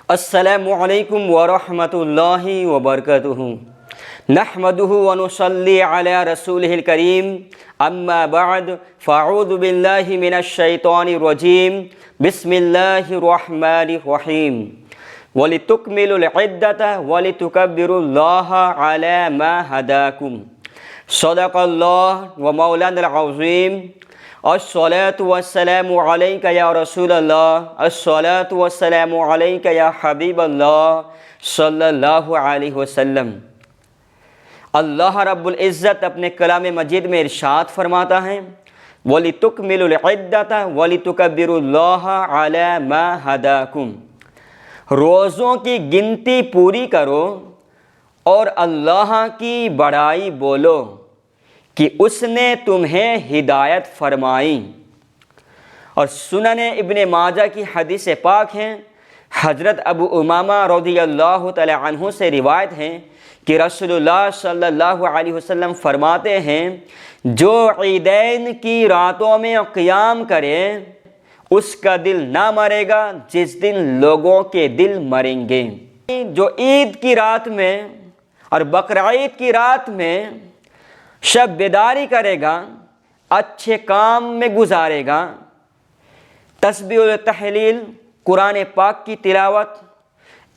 السلام علیکم ورحمۃ اللہ وبرکاتہ نحمدہ ونصلی علی رسولہ الکریم اما بعد فاعوذ باللہ من الشیطان الرجیم بسم اللہ الرحمن الرحیم وَلِتُكْمِلُوا الْعِدَّةَ وَلِتُكَبِّرُوا اللَّهَ عَلَى مَا هَدَاكُمْ صدق اللہ ومولانا العظیم الصلاة والسلام علیکہ یا رسول اللہ الصلاة والسلام علیکہ یا حبیب اللہ صلی اللہ علیہ وسلم۔ اللہ رب العزت اپنے کلام مجید میں ارشاد فرماتا ہے وَلِتُكْمِلُوا الْعِدَّةَ وَلِتُكَبِّرُوا اللَّهَ عَلَى مَا هَدَاكُمْ، روزوں کی گنتی پوری کرو اور اللہ کی بڑائی بولو کہ اس نے تمہیں ہدایت فرمائی۔ اور سنن ابن ماجہ کی حدیث پاک ہیں، حضرت ابو امامہ رضی اللہ تعالی عنہ سے روایت ہے کہ رسول اللہ صلی اللہ علیہ وسلم فرماتے ہیں جو عیدین کی راتوں میں قیام کرے اس کا دل نہ مرے گا جس دن لوگوں کے دل مریں گے۔ جو عید کی رات میں اور بقرعید کی رات میں شب بیداری کرے گا، اچھے کام میں گزارے گا، تسبیح و تحلیل، قرآن پاک کی تلاوت،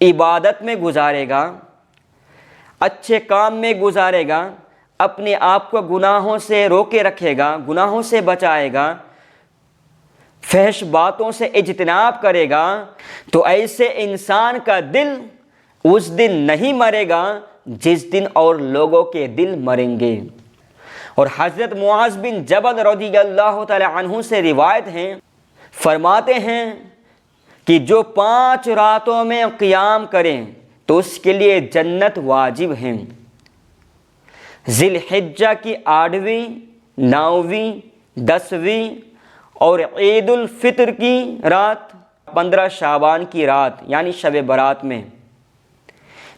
عبادت میں گزارے گا، اچھے کام میں گزارے گا، اپنے آپ کو گناہوں سے روکے رکھے گا، گناہوں سے بچائے گا، فحش باتوں سے اجتناب کرے گا، تو ایسے انسان کا دل اس دن نہیں مرے گا جس دن اور لوگوں کے دل مریں گے۔ اور حضرت معاذ بن جبل رضی اللہ تعالی عنہ سے روایت ہیں، فرماتے ہیں کہ جو 5 راتوں میں قیام کریں تو اس کے لیے جنت واجب ہے۔ ذی الحجہ کی 8ویں، 9ویں، 10ویں اور عید الفطر کی رات، 15 شعبان کی رات یعنی شب برات میں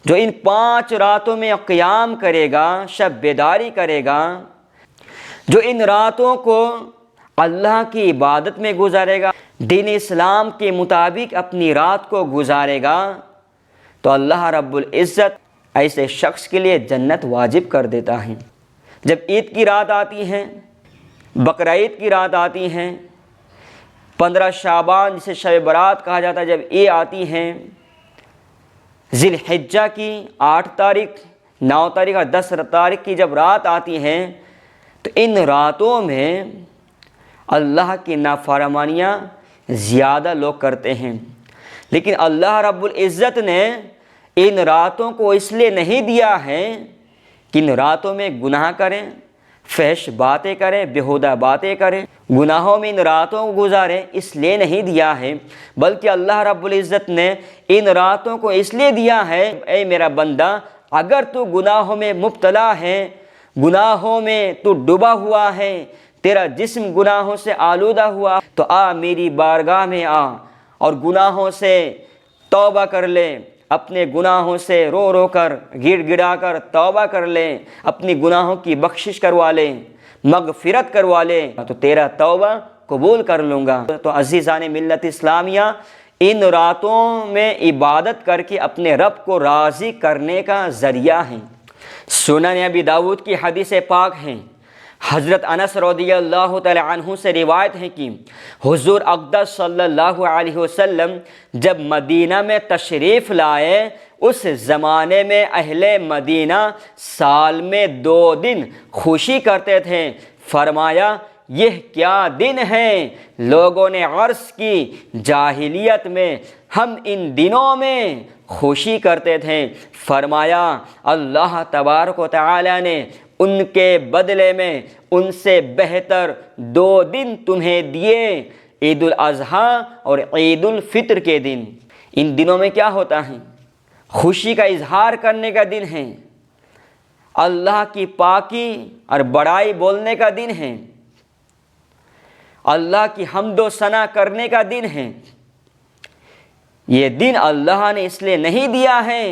جو ان 5 راتوں میں قیام کرے گا، شب بیداری کرے گا، جو ان راتوں کو اللہ کی عبادت میں گزارے گا، دین اسلام کے مطابق اپنی رات کو گزارے گا، تو اللہ رب العزت ایسے شخص کے لیے جنت واجب کر دیتا ہے۔ جب عید کی رات آتی ہے، بقرعید کی رات آتی ہیں، 15 شعبان جسے شب برات کہا جاتا ہے، جب یہ آتی ہیں، ذی الحجہ کی 8 تاریخ، 9 تاریخ اور 10 تاریخ کی جب رات آتی ہیں تو ان راتوں میں اللہ کی نافرمانیاں زیادہ لوگ کرتے ہیں، لیکن اللہ رب العزت نے ان راتوں کو اس لیے نہیں دیا ہے کہ ان راتوں میں گناہ کریں، فحش باتیں کریں، بیہودہ باتیں کریں، گناہوں میں ان راتوں کو گزاریں، اس لیے نہیں دیا ہے، بلکہ اللہ رب العزت نے ان راتوں کو اس لیے دیا ہے اے میرا بندہ اگر تو گناہوں میں مبتلا ہے، گناہوں میں تو ڈوبا ہوا ہے، تیرا جسم گناہوں سے آلودہ ہوا تو آ میری بارگاہ میں آ اور گناہوں سے توبہ کر لے، اپنے گناہوں سے رو رو کر گڑ گڑا کر توبہ کر لے، اپنی گناہوں کی بخشش کروا لے، مغفرت کروا لے تو تیرا توبہ قبول کر لوں گا۔ تو عزیزان ملت اسلامیہ، ان راتوں میں عبادت کر کے اپنے رب کو راضی کرنے کا ذریعہ ہیں۔ سنن ابی داؤد کی حدیث پاک ہیں، حضرت انس رضی اللہ تعالی عنہ سے روایت ہے کہ حضور اقدس صلی اللہ علیہ وسلم جب مدینہ میں تشریف لائے، اس زمانے میں اہل مدینہ سال میں 2 دن خوشی کرتے تھے۔ فرمایا یہ کیا دن ہیں؟ لوگوں نے عرض کی جاہلیت میں ہم ان دنوں میں خوشی کرتے تھے۔ فرمایا اللہ تبارک و تعالی نے ان کے بدلے میں ان سے بہتر 2 دن تمہیں دیے، عید الاضحیٰ اور عید الفطر کے دن۔ ان دنوں میں کیا ہوتا ہے؟ خوشی کا اظہار کرنے کا دن ہے، اللہ کی پاکی اور بڑائی بولنے کا دن ہے، اللہ کی حمد و ثنا کرنے کا دن ہے۔ یہ دن اللہ نے اس لیے نہیں دیا ہے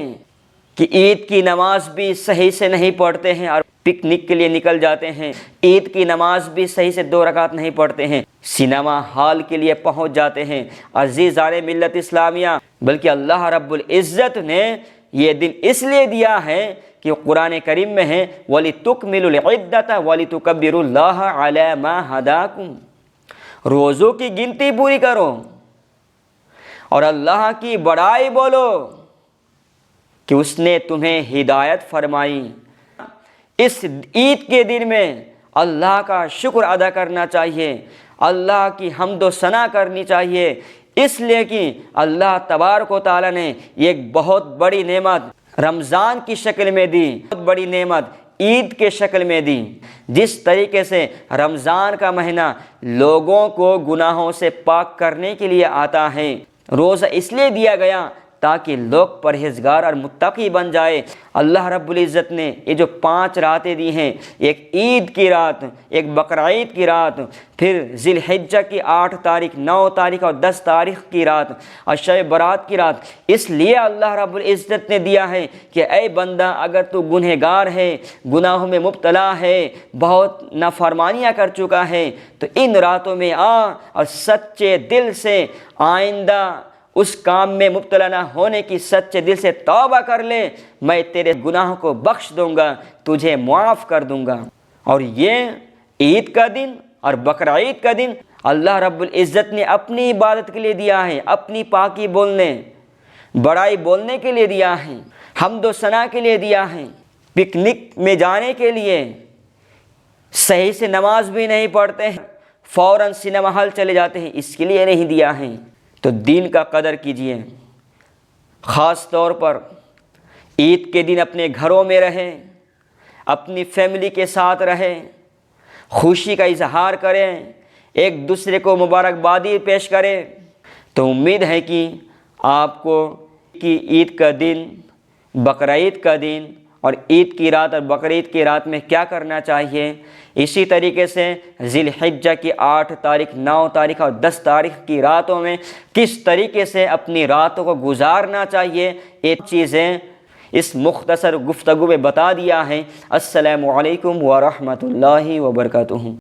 کہ عید کی نماز بھی صحیح سے نہیں پڑھتے ہیں اور پکنک کے لیے نکل جاتے ہیں، عید کی نماز بھی صحیح سے 2 رکعت نہیں پڑھتے ہیں، سنیما ہال کے لیے پہنچ جاتے ہیں۔ عزیزان ملت اسلامیہ، بلکہ اللہ رب العزت نے یہ دن اس لیے دیا ہے کہ قرآن کریم میں ہے وَلِتُكْمِلُوا الْعِدَّةَ وَلِتُكَبِّرُوا اللَّهَ عَلَى مَا هَدَاكُمْ، روزوں کی گنتی پوری کرو اور اللہ کی بڑائی بولو کہ اس نے تمہیں ہدایت فرمائی۔ اس عید کے دن میں اللہ کا شکر ادا کرنا چاہیے، اللہ کی حمد و ثنا کرنی چاہیے، اس لیے کہ اللہ تبارک و تعالیٰ نے ایک بہت بڑی نعمت رمضان کی شکل میں دی، بہت بڑی نعمت عید کے شکل میں دی۔ جس طریقے سے رمضان کا مہینہ لوگوں کو گناہوں سے پاک کرنے کے لیے آتا ہے، روزہ اس لیے دیا گیا تاکہ لوگ پرہیزگار اور متقی بن جائے۔ اللہ رب العزت نے یہ جو 5 راتیں دی ہیں، ایک عید کی رات، ایک بقرعید کی رات، پھر ذی الحجہ کی 8 تاریخ، 9 تاریخ اور 10 تاریخ کی رات اور شب برات کی رات، اس لیے اللہ رب العزت نے دیا ہے کہ اے بندہ، اگر تو گنہگار ہے، گناہوں میں مبتلا ہے، بہت نافرمانیاں کر چکا ہے، تو ان راتوں میں آ اور سچے دل سے آئندہ اس کام میں مبتلا نہ ہونے کی سچے دل سے توبہ کر لے، میں تیرے گناہوں کو بخش دوں گا، تجھے معاف کر دوں گا۔ اور یہ عید کا دن اور بقرعید کا دن اللہ رب العزت نے اپنی عبادت کے لیے دیا ہے، اپنی پاکی بولنے، بڑائی بولنے کے لیے دیا ہے، حمد و ثنا کے لیے دیا ہے، پکنک میں جانے کے لیے، صحیح سے نماز بھی نہیں پڑھتے ہیں، فوراً سنیما ہال چلے جاتے ہیں، اس کے لیے نہیں دیا ہے۔ تو دین کا قدر کیجئے، خاص طور پر عید کے دن اپنے گھروں میں رہیں، اپنی فیملی کے ساتھ رہیں، خوشی کا اظہار کریں، ایک دوسرے کو مبارکبادی پیش کریں۔ تو امید ہے کہ آپ کو عید کا دن، بقرعید کا دن اور عید کی رات اور بقرعید کی رات میں کیا کرنا چاہیے، اسی طریقے سے ذی الحجہ کی 8 تاریخ، 9 تاریخ اور 10 تاریخ کی راتوں میں کس طریقے سے اپنی راتوں کو گزارنا چاہیے، یہ چیزیں اس مختصر گفتگو میں بتا دیا ہے۔ السلام علیکم ورحمۃ اللہ وبرکاتہ۔